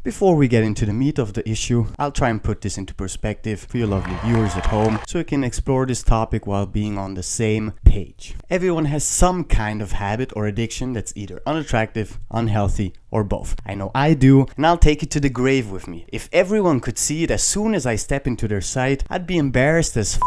Before we get into the meat of the issue, I'll try and put this into perspective for your lovely viewers at home so we can explore this topic while being on the same page. Everyone has some kind of habit or addiction that's either unattractive, unhealthy, or both. I know I do, and I'll take it to the grave with me. If everyone could see it as soon as I step into their sight, I'd be embarrassed as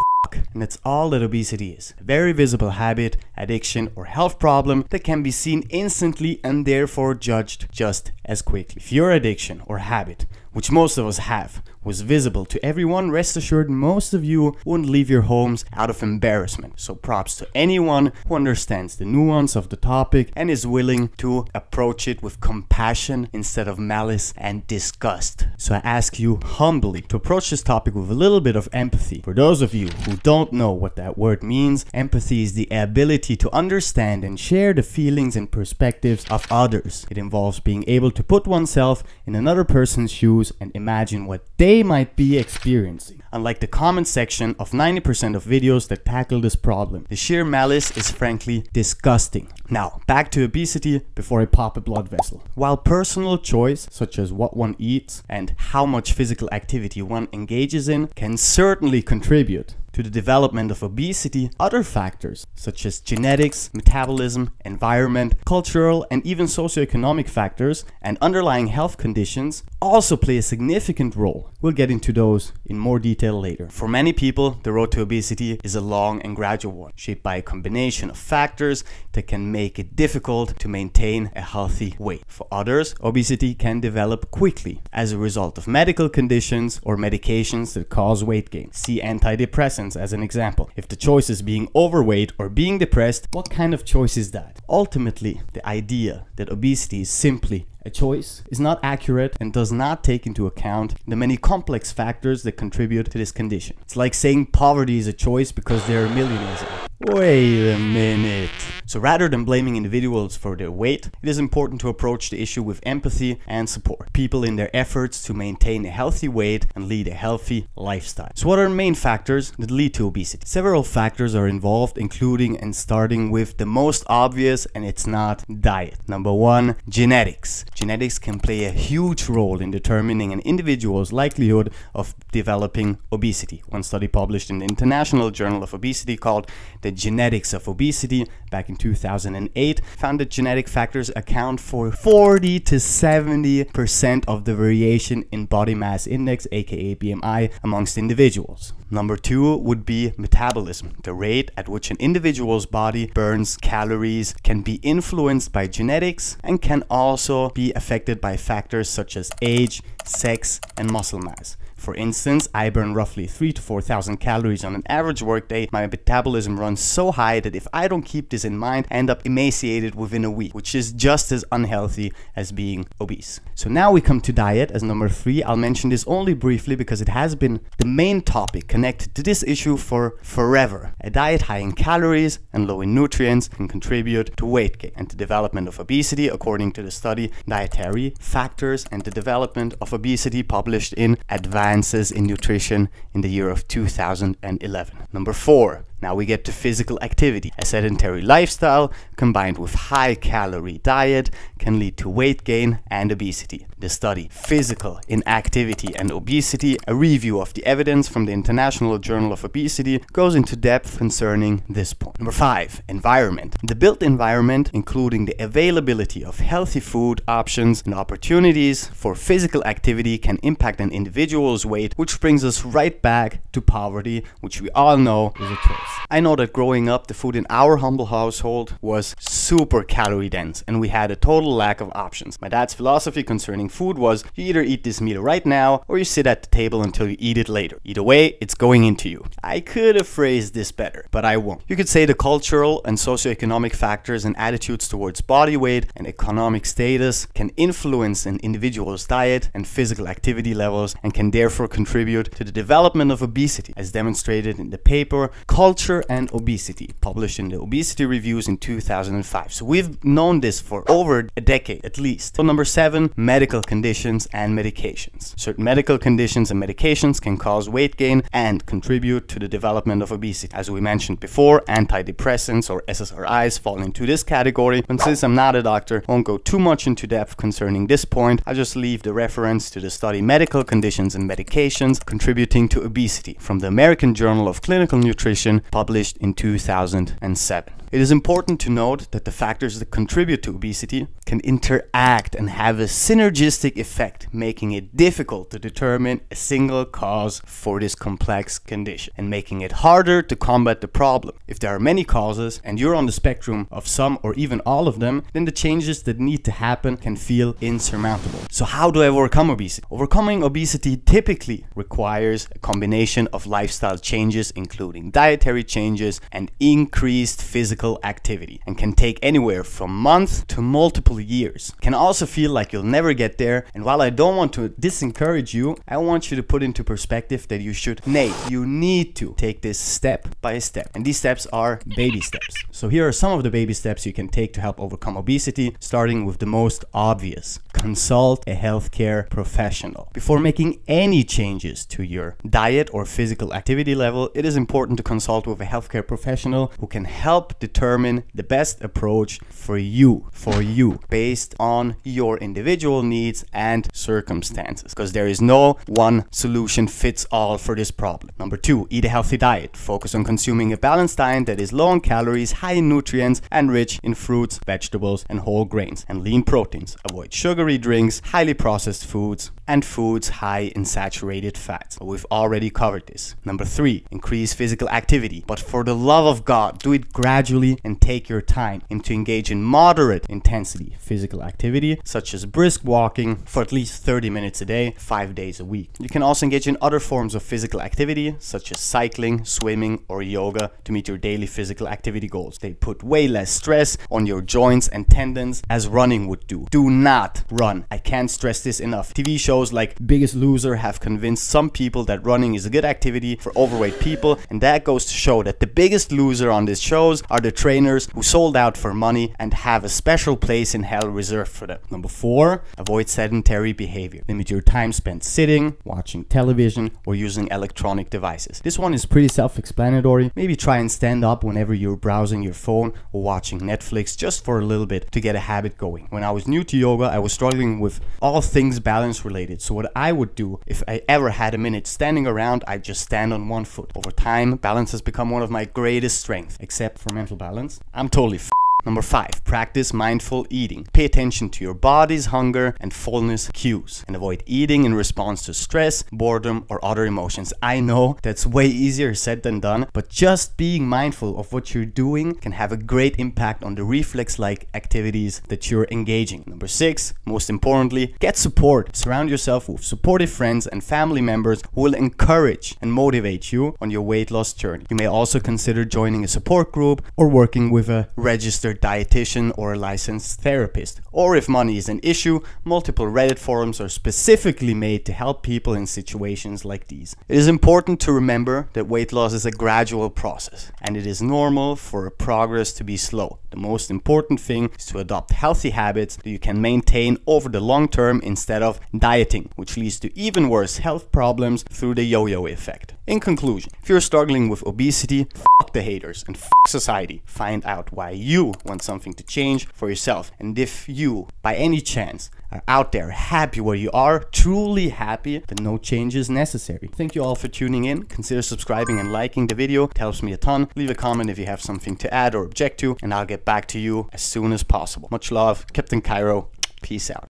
and that's all that obesity is. A very visible habit, addiction, or health problem that can be seen instantly and therefore judged just as quickly. If your addiction or habit, which most of us have, was visible to everyone, rest assured most of you wouldn't leave your homes out of embarrassment. So props to anyone who understands the nuance of the topic and is willing to approach it with compassion instead of malice and disgust. So I ask you humbly to approach this topic with a little bit of empathy. For those of you who don't know what that word means, empathy is the ability to understand and share the feelings and perspectives of others. It involves being able to put oneself in another person's shoes and imagine what they might be experiencing. Unlike the comment section of 90% of videos that tackle this problem, the sheer malice is frankly disgusting. Now, back to obesity before I pop a blood vessel. While personal choice, such as what one eats and how much physical activity one engages in, can certainly contribute to the development of obesity, other factors such as genetics, metabolism, environment, cultural, and even socioeconomic factors and underlying health conditions also play a significant role. We'll get into those in more detail later. For many people, the road to obesity is a long and gradual one, shaped by a combination of factors that can make it difficult to maintain a healthy weight. For others, obesity can develop quickly as a result of medical conditions or medications that cause weight gain. See antidepressants as an example. If the choice is being overweight or being depressed, what kind of choice is that? Ultimately, the idea that obesity is simply a choice is not accurate and does not take into account the many complex factors that contribute to this condition. It's like saying poverty is a choice because there are millionaires. Wait a minute. So rather than blaming individuals for their weight, it is important to approach the issue with empathy and support people in their efforts to maintain a healthy weight and lead a healthy lifestyle. So what are the main factors that lead to obesity? Several factors are involved, including and starting with the most obvious, and it's not diet. Number one, genetics. Genetics can play a huge role in determining an individual's likelihood of developing obesity. One study published in the International Journal of Obesity called The Genetics of Obesity back in 2008 found that genetic factors account for 40 to 70% of the variation in body mass index, aka BMI, amongst individuals. Number two would be metabolism. The rate at which an individual's body burns calories can be influenced by genetics and can also be affected by factors such as age, sex, and muscle mass. For instance, I burn roughly 3,000 to 4,000 calories on an average workday. My metabolism runs so high that if I don't keep this in mind, I end up emaciated within a week, which is just as unhealthy as being obese. So now we come to diet as number three. I'll mention this only briefly because it has been the main topic connected to this issue for forever. A diet high in calories and low in nutrients can contribute to weight gain and the development of obesity, according to the study Dietary Factors and the Development of Obesity published in Advances in Nutrition in the year of 2011. Number four. Now we get to physical activity. A sedentary lifestyle combined with high-calorie diet can lead to weight gain and obesity. The study Physical Inactivity and Obesity, a review of the evidence from the International Journal of Obesity, goes into depth concerning this point. Number five, environment. The built environment, including the availability of healthy food options and opportunities for physical activity, can impact an individual's weight, which brings us right back to poverty, which we all know is a choice. I know that growing up, the food in our humble household was super calorie dense and we had a total lack of options. My dad's philosophy concerning food was you either eat this meal right now or you sit at the table until you eat it later. Either way, it's going into you. I could have phrased this better, but I won't. You could say the cultural and socioeconomic factors and attitudes towards body weight and economic status can influence an individual's diet and physical activity levels and can therefore contribute to the development of obesity, as demonstrated in the paper Culture Culture and Obesity, published in the Obesity Reviews in 2005. So we've known this for over a decade at least. So number 7, medical conditions and medications. Certain medical conditions and medications can cause weight gain and contribute to the development of obesity. As we mentioned before, antidepressants or SSRIs fall into this category, and since I'm not a doctor, I won't go too much into depth concerning this point. I'll just leave the reference to the study Medical Conditions and Medications Contributing to Obesity from the American Journal of Clinical Nutrition, published in 2007. It is important to note that the factors that contribute to obesity can interact and have a synergistic effect, making it difficult to determine a single cause for this complex condition and making it harder to combat the problem. If there are many causes and you're on the spectrum of some or even all of them, then the changes that need to happen can feel insurmountable. So how do I overcome obesity? Overcoming obesity typically requires a combination of lifestyle changes, including dietary changes and increased physical activity, and can take anywhere from months to multiple years. It can also feel like you'll never get there, and while I don't want to disencourage you, I want you to put into perspective that you need to take this step by step, and these steps are baby steps. So here are some of the baby steps you can take to help overcome obesity, starting with the most obvious. Consult a healthcare professional. Before making any changes to your diet or physical activity level, it is important to consult with a healthcare professional who can help determine the best approach for you, based on your individual needs and circumstances, because there is no one solution fits all for this problem. Number 2, eat a healthy diet. Focus on consuming a balanced diet that is low in calories, high in nutrients, and rich in fruits, vegetables, and whole grains, and lean proteins. Avoid sugary drinks, highly processed foods, and foods high in saturated fats. We've already covered this. Number 3, increase physical activity, but for the love of God, do it gradually and take your time, and to engage in moderate intensity physical activity, such as brisk walking for at least 30 minutes a day, 5 days a week. You can also engage in other forms of physical activity, such as cycling, swimming, or yoga to meet your daily physical activity goals. They put way less stress on your joints and tendons as running would do. Do not run. I can't stress this enough. TV shows like Biggest Loser have convinced some people that running is a good activity for overweight people, and that goes to show that the biggest loser on these shows are the trainers who sold out for money and have a special place in hell reserved for them. Number 4, avoid sedentary behavior. Limit your time spent sitting, watching television, or using electronic devices. This one is pretty self-explanatory. Maybe try and stand up whenever you're browsing your phone or watching Netflix just for a little bit to get a habit going. When I was new to yoga, I was struggling with all things balance related. So what I would do if I ever had a minute standing around, I'd just stand on one foot. Over time, balance has become one of my greatest strengths, except for mental balance. I'm totally Number 5, practice mindful eating. Pay attention to your body's hunger and fullness cues, and avoid eating in response to stress, boredom, or other emotions. I know that's way easier said than done, but just being mindful of what you're doing can have a great impact on the reflex-like activities that you're engaging. Number 6, most importantly, get support. Surround yourself with supportive friends and family members who will encourage and motivate you on your weight loss journey. You may also consider joining a support group or working with a registered dietitian or a licensed therapist. Or if money is an issue, multiple Reddit forums are specifically made to help people in situations like these. It is important to remember that weight loss is a gradual process, and it is normal for progress to be slow. The most important thing is to adopt healthy habits that you can maintain over the long term instead of dieting, which leads to even worse health problems through the yo-yo effect. In conclusion, if you're struggling with obesity, fuck the haters and fuck society. Find out why you want something to change for yourself. And if you, by any chance, are out there happy where you are, truly happy, then no change is necessary. Thank you all for tuning in. Consider subscribing and liking the video. It helps me a ton. Leave a comment if you have something to add or object to, and I'll get back to you as soon as possible. Much love, Captain Cairo. Peace out.